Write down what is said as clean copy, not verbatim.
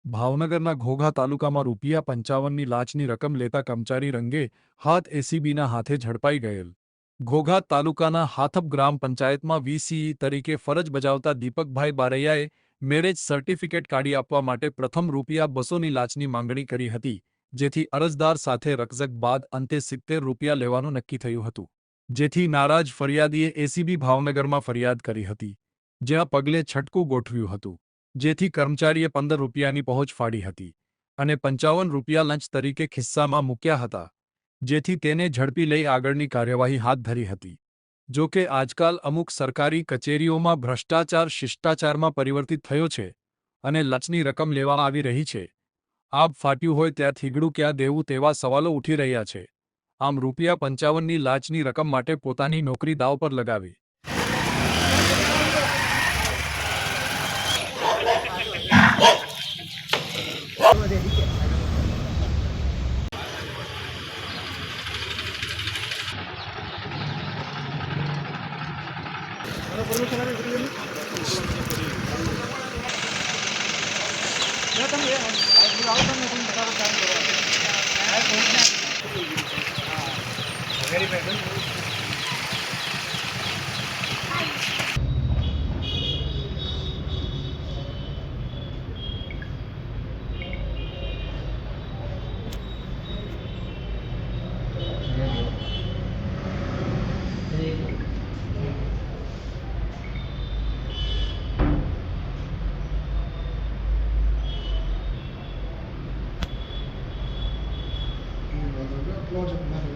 ભાવનગરના ઘોઘા તાલુકામાં ₹55ની લાંચની રકમ લેતા કર્મચારી રંગે હાથ એસીબીના હાથે ઝડપાઈ ગયેલ. ઘોઘા તાલુકાના હાથપ ગ્રામ પંચાયતમાં વીસીઈ તરીકે ફરજ બજાવતા દીપકભાઈ બારૈયાએ મેરેજ સર્ટિફિકેટ કાઢી આપવા માટે પ્રથમ ₹200ની લાંચની માંગણી કરી હતી, જેથી અરજદાર સાથે રકઝક બાદ અંતે ₹70 લેવાનું નક્કી થયું હતું. જેથી નારાજ ફરિયાદીએ એસીબી ભાવનગરમાં ફરિયાદ કરી હતી, જ્યાં પગલે છટકું ગોઠવ્યું હતું. જેથી કર્મચારીએ ₹15ની પહોંચ ફાડી હતી અને ₹55 લંચ તરીકે ખિસ્સામાં મૂક્યા હતા, જેથી તેને ઝડપી લઈ આગળની કાર્યવાહી હાથ ધરી હતી. જો કે આજકાલ અમુક સરકારી કચેરીઓમાં ભ્રષ્ટાચાર શિષ્ટાચારમાં પરિવર્તિત થયો છે અને લંચની રકમ લેવામાં આવી રહી છે. આબ ફાટ્યું હોય ત્યાં થીગડું ક્યાં દેવું તેવા સવાલો ઉઠી રહ્યા છે. આમ ₹55ની લાંચની રકમ માટે પોતાની નોકરી દાવ પર લગાવી Project manager.